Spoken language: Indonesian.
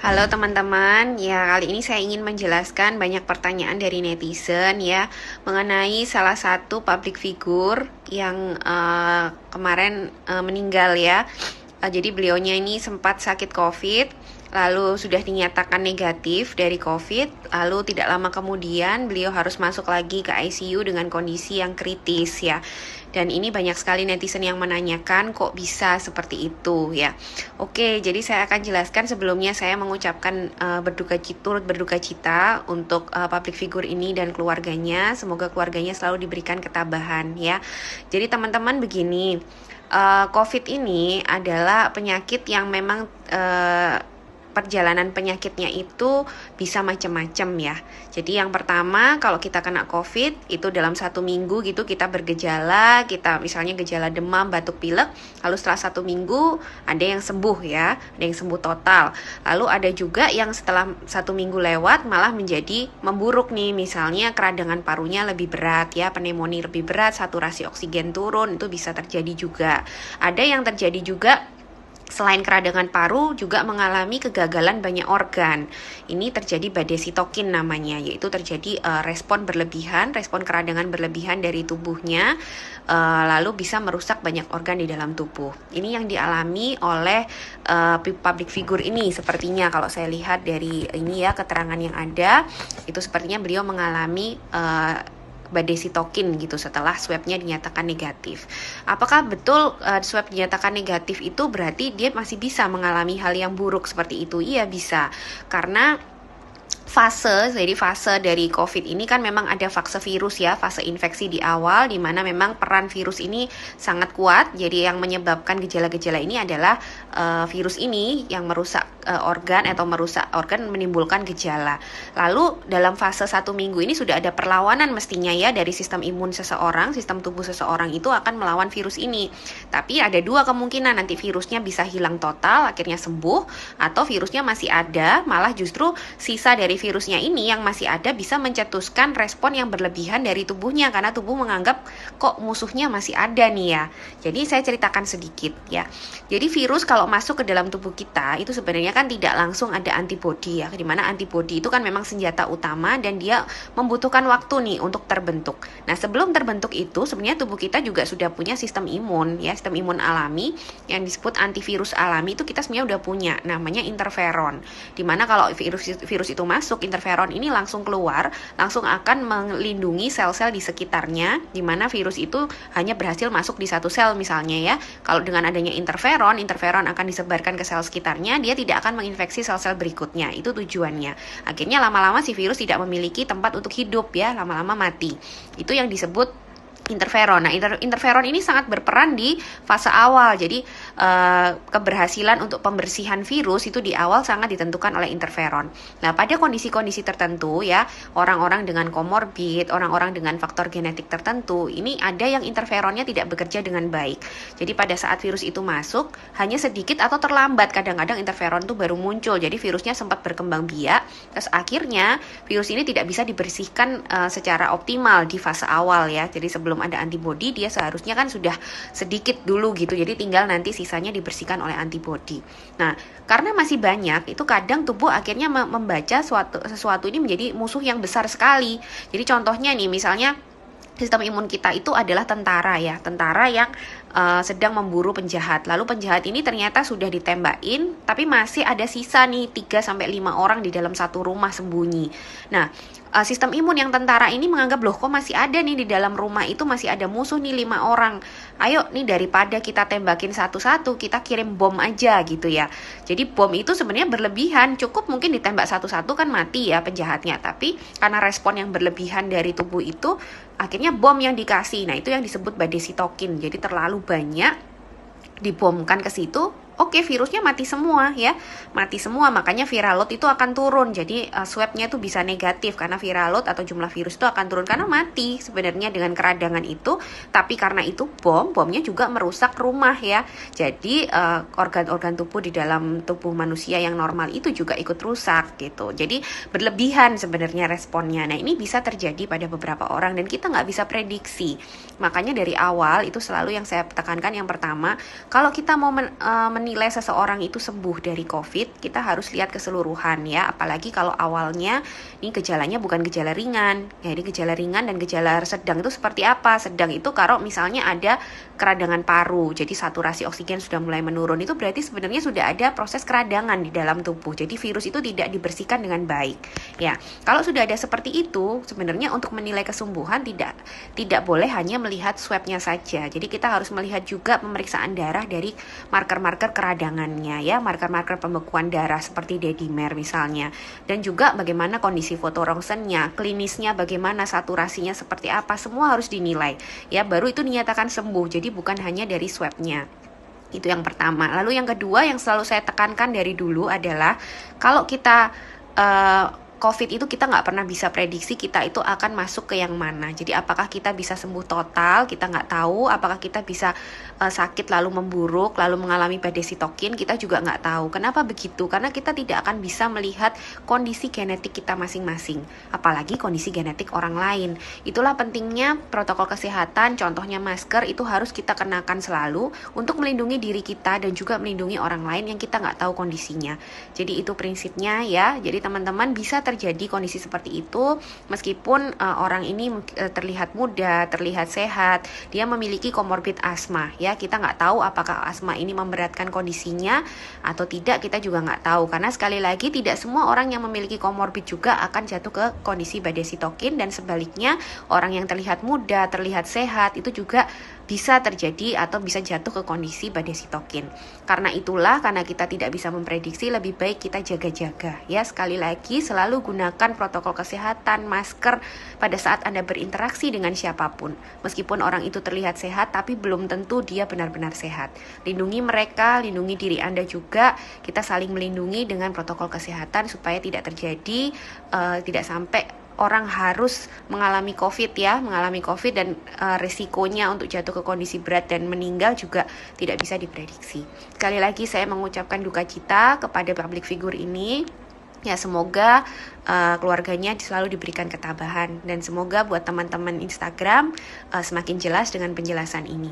Halo teman-teman, ya kali ini saya ingin menjelaskan banyak pertanyaan dari netizen ya mengenai salah satu public figure yang kemarin meninggal ya. Jadi beliaunya ini sempat sakit COVID, lalu sudah dinyatakan negatif dari COVID, lalu tidak lama kemudian beliau harus masuk lagi ke ICU dengan kondisi yang kritis ya. Dan ini banyak sekali netizen yang menanyakan kok bisa seperti itu ya. Oke, jadi saya akan jelaskan sebelumnya saya mengucapkan berduka cita untuk public figure ini dan keluarganya. Semoga keluarganya selalu diberikan ketabahan ya. Jadi teman-teman begini, COVID ini adalah penyakit yang memang perjalanan penyakitnya itu bisa macam-macam ya. Jadi yang pertama kalau kita kena COVID itu dalam 1 minggu gitu kita bergejala, kita misalnya gejala demam, batuk pilek, lalu setelah 1 minggu ada yang sembuh ya, ada yang sembuh total. Lalu ada juga yang setelah 1 minggu lewat malah menjadi memburuk nih, misalnya keradangan parunya lebih berat ya, pneumonia lebih berat, saturasi oksigen turun, itu bisa terjadi juga. Ada yang terjadi juga selain keradangan paru juga mengalami kegagalan banyak organ. Ini terjadi badai sitokin namanya, yaitu terjadi respon keradangan berlebihan dari tubuhnya, lalu bisa merusak banyak organ di dalam tubuh. Ini yang dialami oleh public figure ini sepertinya, kalau saya lihat dari ini ya keterangan yang ada, itu sepertinya beliau mengalami badai sitokin gitu setelah swabnya dinyatakan negatif. Apakah betul swab dinyatakan negatif itu berarti dia masih bisa mengalami hal yang buruk seperti itu? Iya bisa, karena fase dari COVID ini kan memang ada fase virus ya, fase infeksi di awal, di mana memang peran virus ini sangat kuat. Jadi yang menyebabkan gejala-gejala ini adalah virus ini yang merusak organ menimbulkan gejala. Lalu dalam fase 1 minggu ini sudah ada perlawanan mestinya ya dari sistem imun seseorang, sistem tubuh seseorang itu akan melawan virus ini. Tapi ada dua kemungkinan, nanti virusnya bisa hilang total, akhirnya sembuh, atau virusnya masih ada, malah justru sisa dari virusnya ini yang masih ada bisa mencetuskan respon yang berlebihan dari tubuhnya karena tubuh menganggap kok musuhnya masih ada nih ya. Jadi saya ceritakan sedikit ya. Jadi virus kalau masuk ke dalam tubuh kita itu sebenarnya kan tidak langsung ada antibodi ya. Dimana antibodi itu kan memang senjata utama dan dia membutuhkan waktu nih untuk terbentuk. Nah sebelum terbentuk itu sebenarnya tubuh kita juga sudah punya sistem imun ya, sistem imun alami yang disebut antivirus alami itu kita sebenarnya udah punya, namanya interferon. Dimana kalau virus itu masuk, interferon ini langsung keluar, langsung akan melindungi sel-sel di sekitarnya, di mana virus itu hanya berhasil masuk di satu sel misalnya ya. Kalau dengan adanya interferon akan disebarkan ke sel sekitarnya, dia tidak akan menginfeksi sel-sel berikutnya. Itu tujuannya. Akhirnya lama-lama si virus tidak memiliki tempat untuk hidup ya, lama-lama mati. Itu yang disebut interferon. Nah, interferon ini sangat berperan di fase awal. Jadi keberhasilan untuk pembersihan virus itu di awal sangat ditentukan oleh interferon. Nah, pada kondisi-kondisi tertentu ya, orang-orang dengan komorbid, orang-orang dengan faktor genetik tertentu, ini ada yang interferonnya tidak bekerja dengan baik. Jadi pada saat virus itu masuk, hanya sedikit atau terlambat kadang-kadang interferon itu baru muncul. Jadi virusnya sempat berkembang biak, terus akhirnya virus ini tidak bisa dibersihkan secara optimal di fase awal ya. Jadi sebelum ada antibodi dia seharusnya kan sudah sedikit dulu gitu, jadi tinggal nanti sisanya dibersihkan oleh antibodi. Nah karena masih banyak itu kadang tubuh akhirnya membaca sesuatu ini menjadi musuh yang besar sekali. Jadi contohnya nih misalnya sistem imun kita itu adalah tentara ya, tentara yang sedang memburu penjahat. Lalu penjahat ini ternyata sudah ditembakin, tapi masih ada sisa nih 3-5 orang di dalam satu rumah sembunyi. Nah, sistem imun yang tentara ini menganggap loh kok masih ada nih di dalam rumah itu masih ada musuh nih 5 orang. Ayo nih daripada kita tembakin satu-satu, kita kirim bom aja gitu ya. Jadi bom itu sebenarnya berlebihan, cukup mungkin ditembak satu-satu kan mati ya penjahatnya. Tapi karena respon yang berlebihan dari tubuh itu, akhirnya bom yang dikasih. Nah itu yang disebut badai sitokin. Jadi terlalu banyak dibomkan ke situ, oke virusnya mati semua ya, mati semua, makanya viral load itu akan turun. Jadi swabnya itu bisa negatif karena viral load atau jumlah virus itu akan turun karena mati sebenarnya dengan keradangan itu. Tapi karena itu bomnya juga merusak rumah ya. Jadi organ-organ tubuh di dalam tubuh manusia yang normal itu juga ikut rusak gitu. Jadi berlebihan sebenarnya responnya. Nah ini bisa terjadi pada beberapa orang dan kita nggak bisa prediksi. Makanya dari awal itu selalu yang saya tekankan, yang pertama, kalau kita mau menilai seseorang itu sembuh dari COVID, kita harus lihat keseluruhan ya. Apalagi kalau awalnya ini gejalanya bukan gejala ringan. Jadi gejala ringan dan gejala sedang itu seperti apa? Sedang itu kalau misalnya ada keradangan paru, jadi saturasi oksigen sudah mulai menurun, itu berarti sebenarnya sudah ada proses keradangan di dalam tubuh. Jadi virus itu tidak dibersihkan dengan baik. Ya, kalau sudah ada seperti itu, sebenarnya untuk menilai kesembuhan tidak boleh hanya melihat swabnya saja. Jadi kita harus melihat juga pemeriksaan darah dari marker-marker keradangannya ya, marker-marker pembekuan darah seperti dedimer misalnya, dan juga bagaimana kondisi foto rongsennya, klinisnya bagaimana, saturasinya seperti apa, semua harus dinilai ya, baru itu dinyatakan sembuh. Jadi bukan hanya dari swabnya. Itu yang pertama. Lalu yang kedua yang selalu saya tekankan dari dulu adalah kalau kita COVID itu kita nggak pernah bisa prediksi kita itu akan masuk ke yang mana. Jadi apakah kita bisa sembuh total, kita nggak tahu. Apakah kita bisa sakit lalu memburuk, lalu mengalami badai sitokin, kita juga nggak tahu. Kenapa begitu? Karena kita tidak akan bisa melihat kondisi genetik kita masing-masing. Apalagi kondisi genetik orang lain. Itulah pentingnya protokol kesehatan, contohnya masker itu harus kita kenakan selalu untuk melindungi diri kita dan juga melindungi orang lain yang kita nggak tahu kondisinya. Jadi itu prinsipnya ya. Jadi teman-teman bisa terjadi kondisi seperti itu meskipun orang ini terlihat muda, terlihat sehat, dia memiliki komorbid asma ya, kita nggak tahu apakah asma ini memberatkan kondisinya atau tidak, kita juga nggak tahu karena sekali lagi tidak semua orang yang memiliki komorbid juga akan jatuh ke kondisi badai sitokin, dan sebaliknya orang yang terlihat muda, terlihat sehat itu juga bisa terjadi atau bisa jatuh ke kondisi badai sitokin. Karena itulah, karena kita tidak bisa memprediksi, lebih baik kita jaga-jaga ya. Sekali lagi selalu gunakan protokol kesehatan, masker pada saat Anda berinteraksi dengan siapapun. Meskipun orang itu terlihat sehat, tapi belum tentu dia benar-benar sehat. Lindungi mereka, lindungi diri Anda juga. Kita saling melindungi dengan protokol kesehatan supaya tidak terjadi, tidak sampai orang harus mengalami COVID ya, mengalami COVID dan resikonya untuk jatuh ke kondisi berat dan meninggal juga tidak bisa diprediksi. Sekali lagi saya mengucapkan duka cita kepada public figure ini. Ya semoga keluarganya selalu diberikan ketabahan, dan semoga buat teman-teman Instagram semakin jelas dengan penjelasan ini.